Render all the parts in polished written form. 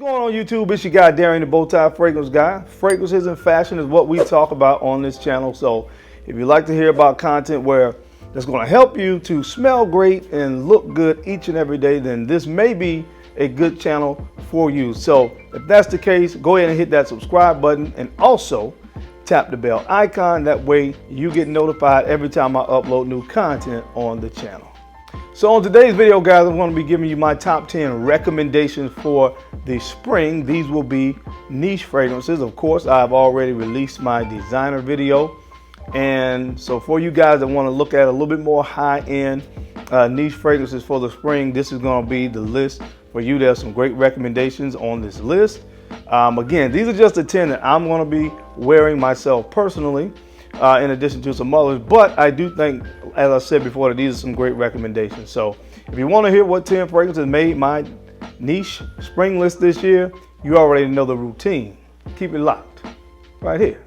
going on YouTube? It's your guy Darian, the Bowtie Fragrance Guy. Fragrances and fashion is what we talk about on this channel. So if you like to hear about content where that's going to help you to smell great and look good each and every day, then this may be a good channel for you. So if that's the case, go ahead and hit that subscribe button and also tap the bell icon. That way you get notified every time I upload new content on the channel. So on today's video, guys, I'm going to be giving you my top 10 recommendations for the spring. These will be niche fragrances. Of course, I've already released my designer video. And so for you guys that want to look at a little bit more high-end niche fragrances for the spring, this is going to be the list for you. There's some great recommendations on this list. Again, these are just the 10 that I'm going to be wearing myself personally, in addition to some others. But I do think, as I said before, that these are some great recommendations. So if you want to hear what 10 fragrances made my niche spring list this year, you already know the routine. Keep it locked right here.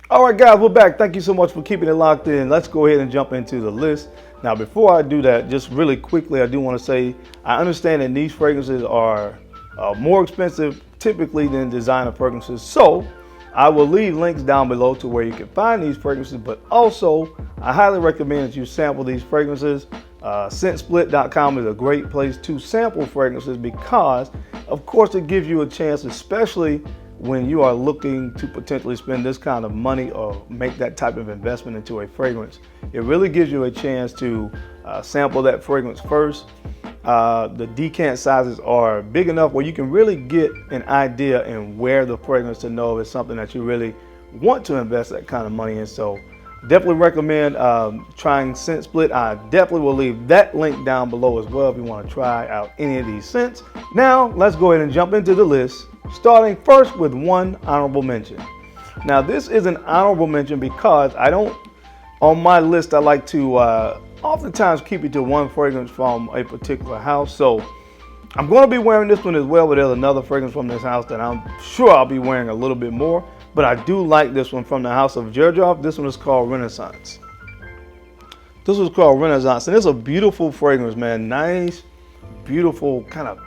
All right, guys, we're back. Thank you so much for keeping it locked in. Let's go ahead and jump into the list. Now, before I do that, just really quickly, I do want to say I understand that niche fragrances are more expensive typically than designer fragrances. So I will leave links down below to where you can find these fragrances, but also I highly recommend that you sample these fragrances. Scentsplit.com is a great place to sample fragrances because, of course, it gives you a chance, especially when you are looking to potentially spend this kind of money or make that type of investment into a fragrance. It really gives you a chance to sample that fragrance first. The decant sizes are big enough where you can really get an idea and wear the fragrance to know if it's something that you really want to invest that kind of money in. So definitely recommend trying Scent Split. I definitely will leave that link down below as well if you want to try out any of these scents. Now let's go ahead and jump into the list, starting first with one honorable mention. Now this is an honorable mention because on my list I like to oftentimes keep it to one fragrance from a particular house. So I'm going to be wearing this one as well, but there's another fragrance from this house that I'm sure I'll be wearing a little bit more. But I do like this one from the house of Givenchy. This one is called Renaissance. This was called Renaissance, and it's a beautiful fragrance, man. Nice, beautiful, kind of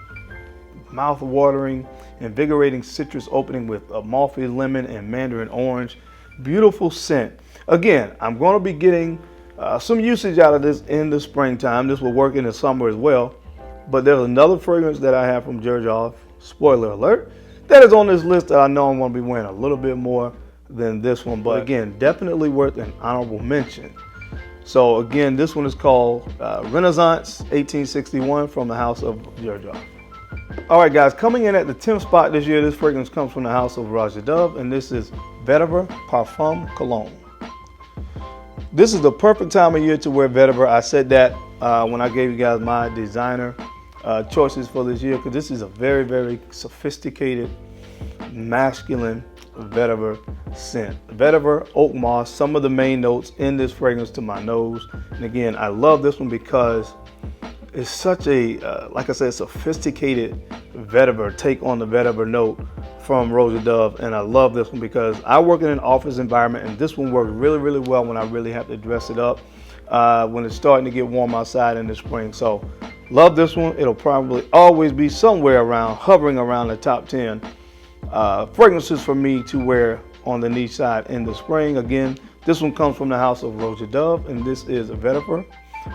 mouth-watering, invigorating citrus opening with Amalfi lemon and mandarin orange. Beautiful scent. Again, I'm going to be getting some usage out of this in the springtime. This will work in the summer as well. But there's another fragrance that I have from Givenchy, spoiler alert, that is on this list that I know I'm going to be wearing a little bit more than this one. But again, definitely worth an honorable mention. So again, this one is called Renaissance 1861 from the house of Givenchy. All right, guys, coming in at the 10th spot this year, this fragrance comes from the house of Roger Dove, and this is Vetiver Parfum Cologne. This is the perfect time of year to wear Vetiver. I said that when I gave you guys my designer choices for this year, because this is a very, very sophisticated, masculine vetiver scent. Vetiver, oak moss, some of the main notes in this fragrance to my nose. And again, I love this one because it's such a, like I said, sophisticated vetiver, take on the vetiver note from Roger Dove. And I love this one because I work in an office environment, and this one works really, really well when I really have to dress it up when it's starting to get warm outside in the spring. So love this one. It'll probably always be somewhere around, hovering around the top 10 fragrances for me to wear on the niche side in the spring. Again, this one comes from the house of Roger Dove, and this is a Vetiver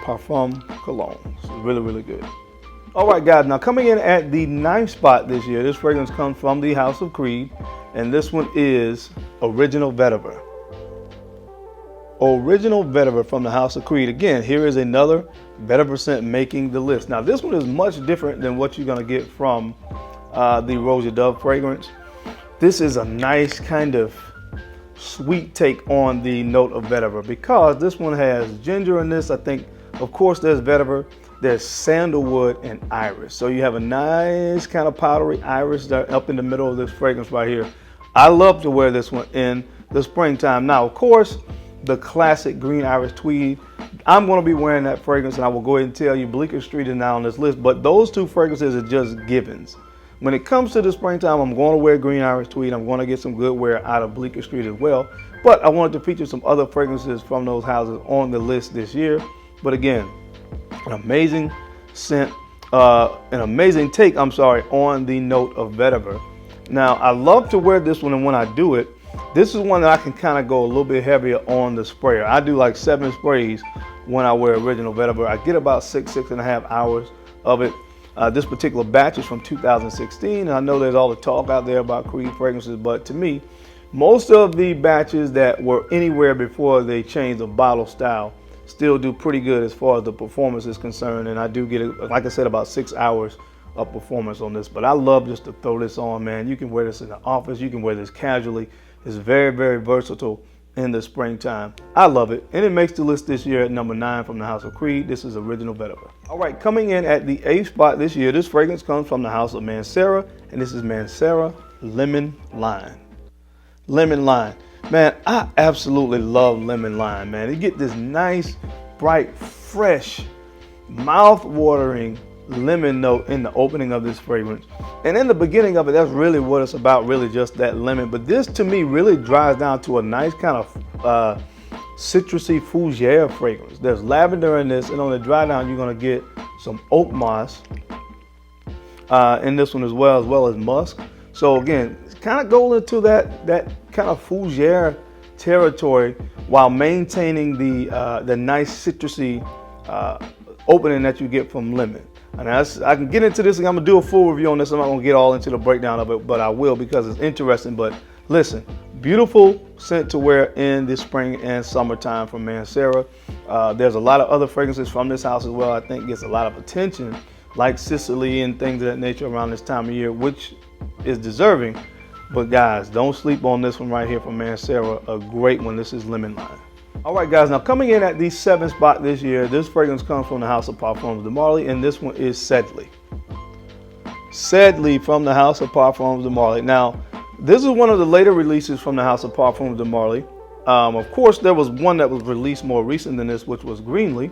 Parfum Cologne. It's really, really good. All right, guys, now coming in at the 9th spot this year, this fragrance comes from the house of Creed, and this one is Original Vetiver. Original Vetiver from the house of Creed. Again, here is another vetiver scent making the list. Now this one is much different than what you're going to get from the Roger Dove fragrance. This is a nice kind of sweet take on the note of vetiver because this one has ginger in this. I think, of course, there's vetiver, there's sandalwood and iris. So you have a nice kind of powdery iris there up in the middle of this fragrance right here. I love to wear this one in the springtime. Now, of course, the classic green iris tweed. I'm going to be wearing that fragrance, and I will go ahead and tell you Bleecker Street is not on this list, but those two fragrances are just givens. When it comes to the springtime, I'm going to wear green iris tweed. I'm going to get some good wear out of Bleecker Street as well, but I wanted to feature some other fragrances from those houses on the list this year. But again, an amazing scent, an amazing take, on the note of vetiver. Now, I love to wear this one, and when I do it, this is one that I can kind of go a little bit heavier on the sprayer. I do like 7 sprays when I wear original vetiver. I get about 6.5 hours of it. This particular batch is from 2016. And I know there's all the talk out there about Creed fragrances, but to me, most of the batches that were anywhere before they changed the bottle style still do pretty good as far as the performance is concerned. And I do get, like I said, about 6 hours of performance on this. But I love just to throw this on, man. You can wear this in the office. You can wear this casually. It's very, very versatile in the springtime. I love it. And it makes the list this year at number 9 from the House of Creed. This is original vetiver. All right, coming in at the 8th spot this year, this fragrance comes from the House of Mancera, and this is Mancera Lemon Lime. Lemon Lime. Man, I absolutely love lemon lime, man. You get this nice, bright, fresh, mouth-watering lemon note in the opening of this fragrance. And in the beginning of it, that's really what it's about, really just that lemon. But this, to me, really dries down to a nice kind of citrusy fougere fragrance. There's lavender in this, and on the dry down, you're going to get some oak moss in this one as well as musk. So again, it's kind of going into that kind of fougere territory while maintaining the nice citrusy opening that you get from lemon. And I can get into this, and I'm gonna do a full review on this. I'm not gonna get all into the breakdown of it, but I will because it's interesting. But listen, beautiful scent to wear in the spring and summertime from Mancera. There's a lot of other fragrances from this house as well. I think gets a lot of attention, like Sicily and things of that nature around this time of year, which is deserving. But guys, don't sleep on this one right here from Mancera, a great one. This is Lemon Lime. All right, guys, now coming in at the 7th spot this year, this fragrance comes from the House of Parfums de Marly, and this one is Sedley. Sedley from the House of Parfums de Marly. Now, this is one of the later releases from the House of Parfums de Marly. Of course, there was one that was released more recent than this, which was Greenly.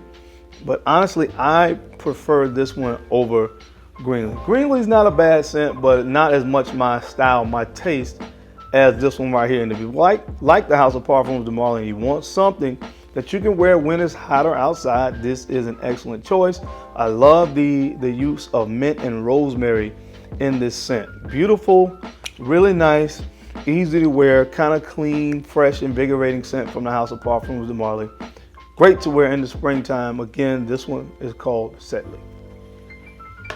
But honestly, I prefer this one over Greenly. Greenly's not a bad scent, but not as much my style, my taste, as this one right here. And if you like the House of Parfums de Marly and you want something that you can wear when it's hotter outside, this is an excellent choice. I love the use of mint and rosemary in this scent. Beautiful, really nice, easy to wear, kind of clean, fresh, invigorating scent from the House of Parfums de Marly. Great to wear in the springtime. Again, this one is called Sedley.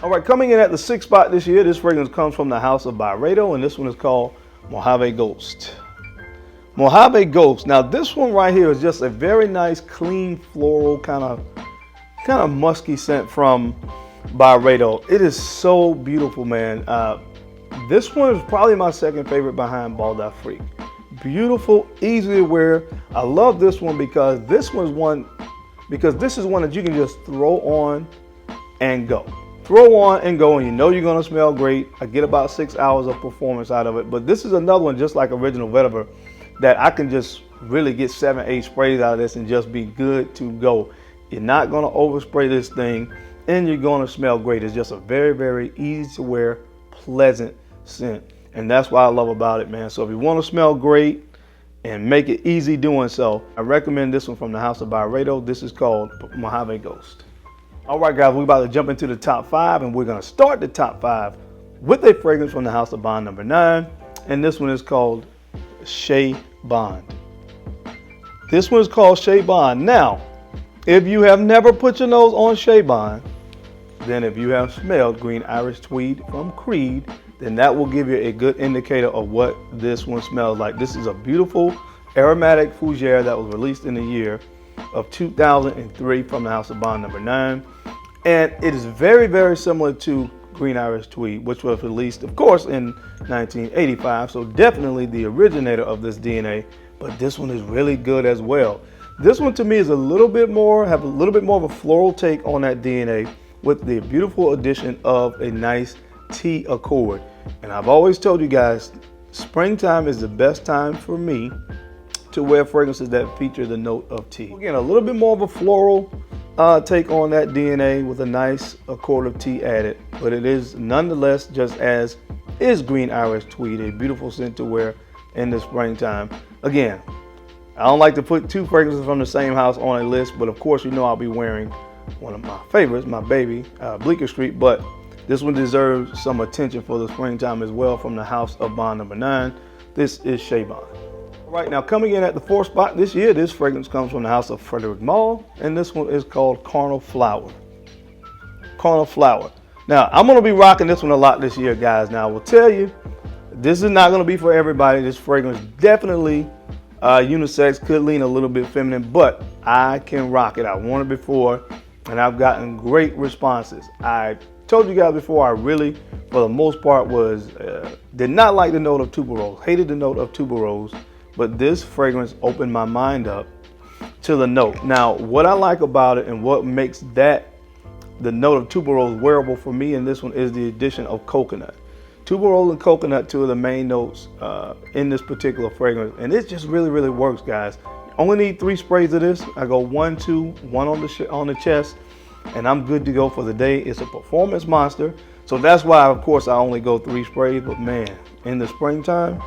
All right, coming in at the 6th spot this year, this fragrance comes from the House of Byredo, and this one is called Mojave Ghost. Mojave Ghost. Now this one right here is just a very nice, clean, floral, kind of musky scent from Byredo. It is so beautiful, man. This one is probably my second favorite behind Bal d'Afrique. Beautiful, easy to wear. I love this one because this is one that you can just throw on and go. Throw on and go, and you know you're gonna smell great. I get about 6 hours of performance out of it, but this is another one just like original vetiver that I can just really get 7-8 sprays out of this and just be good to go. You're not gonna overspray this thing, and you're gonna smell great. It's just a very, very easy to wear, pleasant scent, and that's what I love about it, man. So if you want to smell great and make it easy doing so, I recommend this one from the House of Byredo. This is called Mojave Ghost. All right, guys, we're about to jump into the top 5, and we're going to start the top 5 with a fragrance from the House of Bond number 9, and this one is called Shea Bon. This one is called Shea Bon. Now, if you have never put your nose on Shea Bon, then if you have smelled Green Iris Tweed from Creed, then that will give you a good indicator of what this one smells like. This is a beautiful aromatic fougere that was released in the year of 2003 from the House of Bond number 9. And it is very, very similar to Green Iris Tweed, which was released, of course, in 1985. So definitely the originator of this DNA, but this one is really good as well. This one to me is have a little bit more of a floral take on that DNA with the beautiful addition of a nice tea accord. And I've always told you guys, springtime is the best time for me to wear fragrances that feature the note of tea. Again, a little bit more of a floral take on that DNA with a nice accord of tea added, but it is nonetheless just as is Green Iris Tweed, a beautiful scent to wear in the springtime. Again, I don't like to put two fragrances from the same house on a list, but of course you know I'll be wearing one of my favorites, my baby, Bleecker Street, but this one deserves some attention for the springtime as well from the house of Bon number 9. This is Shea Bon. All right, now coming in at the 4th spot this year, this fragrance comes from the house of Frederic Malle, and this one is called Carnal Flower. Carnal Flower. Now, I'm going to be rocking this one a lot this year, guys. Now, I will tell you, this is not going to be for everybody. This fragrance definitely unisex, could lean a little bit feminine, but I can rock it. I worn it before, and I've gotten great responses. I told you guys before, I really, for the most part, did not like the note of tuberose, hated the note of tuberose, but this fragrance opened my mind up to the note. Now, what I like about it and what makes the note of tuberose wearable for me in this one is the addition of coconut. Tuberose and coconut, two of the main notes in this particular fragrance, and it just really, really works, guys. You only need 3 sprays of this. I go 1, 2, 1 on the chest, and I'm good to go for the day. It's a performance monster, so that's why, of course, I only go 3 sprays. But man, in the springtime,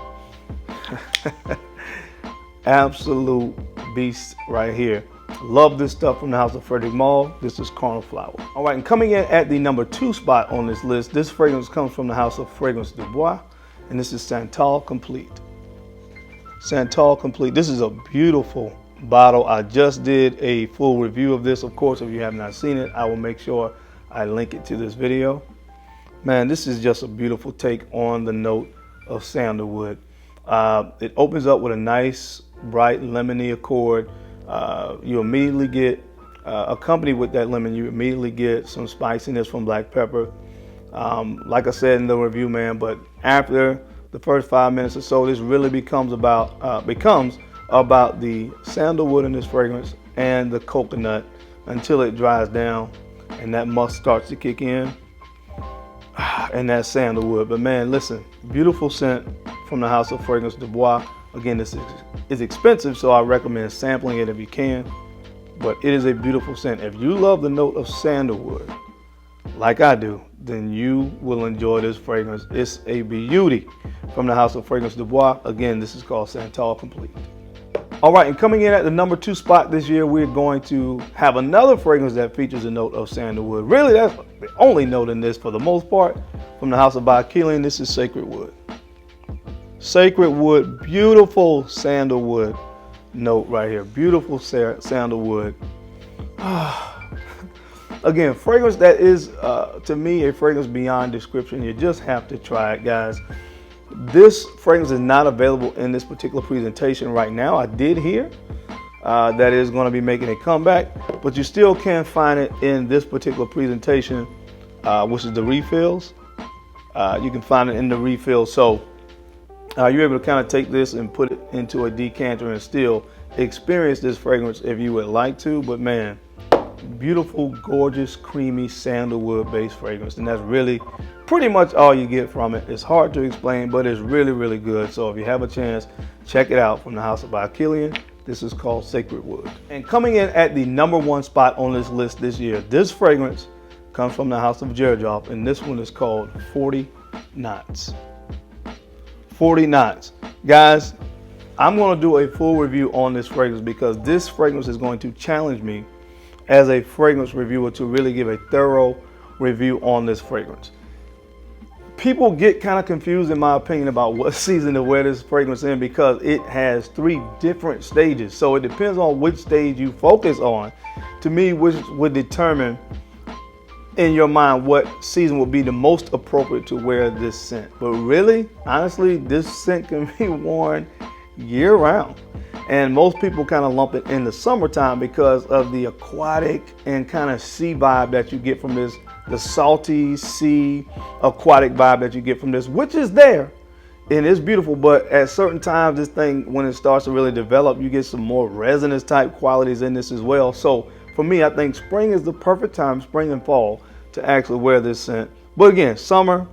absolute beast right here. Love this stuff from the house of Frederic Malle. This is Carnal Flower. All right, and coming in at the number 2 spot on this list, this fragrance comes from the house of Fragrance du Bois, and this is Centaur Complete. Centaur Complete. This is a beautiful bottle. I just did a full review of this. Of course, if you have not seen it, I will make sure I link it to this video. Man, this is just a beautiful take on the note of sandalwood. It opens up with a nice, bright, lemony accord. You immediately get, accompanied with that lemon, you immediately get some spiciness from black pepper. Like I said in the review, man, but after the first 5 minutes or so, this really becomes about the sandalwood in this fragrance and the coconut until it dries down and that musk starts to kick in and that sandalwood. But man, listen, beautiful scent from the house of Fragrance du Bois. Again, this is expensive, so I recommend sampling it if you can, but it is a beautiful scent. If you love the note of sandalwood, like I do, then you will enjoy this fragrance. It's a beauty from the house of Fragrance du Bois. Again, this is called Centaur Complete. All right, and coming in at the number 2 spot this year, we're going to have another fragrance that features a note of sandalwood. Really, that's the only note in this for the most part. From the house of Kilian, this is Sacred Wood. Sacred Wood, beautiful sandalwood note right here. Beautiful sandalwood. Again, fragrance that is, to me, a fragrance beyond description. You just have to try it, guys. This fragrance is not available in this particular presentation right now. I did hear that is going to be making a comeback, but you still can find it in this particular presentation, which is the refills. You can find it in the refills. So you're able to kind of take this and put it into a decanter and still experience this fragrance if you would like to. But man, beautiful, gorgeous, creamy sandalwood based fragrance, and that's really pretty much all you get from it. It's hard to explain, but it's really, really good. So if you have a chance, check it out from the house of Kilian. This is called Sacred Wood. And coming in at the number 1 spot on this list this year, this fragrance comes from the house of Xerjoff, and this one is called 40 Knots. 40 Knots. Guys, I'm going to do a full review on this fragrance because this fragrance is going to challenge me as a fragrance reviewer to really give a thorough review on this fragrance. People get kind of confused, in my opinion, about what season to wear this fragrance in because it has 3 different stages. So it depends on which stage you focus on, to me, which would determine in your mind what season would be the most appropriate to wear this scent. But really, honestly, this scent can be worn year round. And most people kind of lump it in the summertime because of the aquatic and kind of sea vibe that you get from this, the salty sea aquatic vibe that you get from this, which is there and it's beautiful. But at certain times, this thing, when it starts to really develop, you get some more resinous type qualities in this as well. So for me, I think spring is the perfect time, spring and fall, to actually wear this scent. But again, summer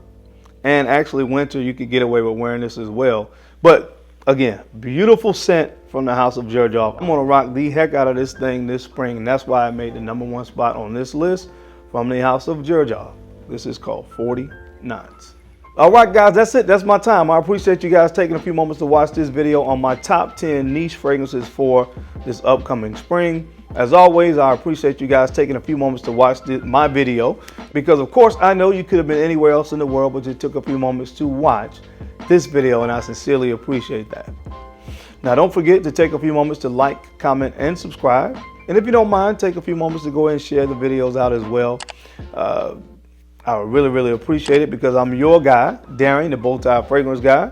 and actually winter, you could get away with wearing this as well. But Again, beautiful scent from the House of Georgia. I'm gonna rock the heck out of this thing this spring, and that's why I made the #1 spot on this list from the House of Georgia. This is called 40 Knots. All right, guys, that's it. That's my time. I appreciate you guys taking a few moments to watch this video on my top 10 niche fragrances for this upcoming spring. As always, I appreciate you guys taking a few moments to watch my video, because of course I know you could have been anywhere else in the world, but you took a few moments to watch this video, and I sincerely appreciate that. Now, don't forget to take a few moments to like, comment, and subscribe. And if you don't mind, take a few moments to go ahead and share the videos out as well. I would really appreciate it, because I'm your guy, Darren, the bow tie fragrance guy.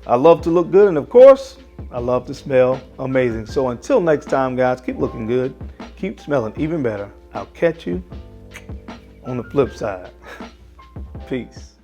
I love to look good, and of course, I love to smell amazing. So until next time, guys, keep looking good, keep smelling even better. I'll catch you on the flip side. Peace.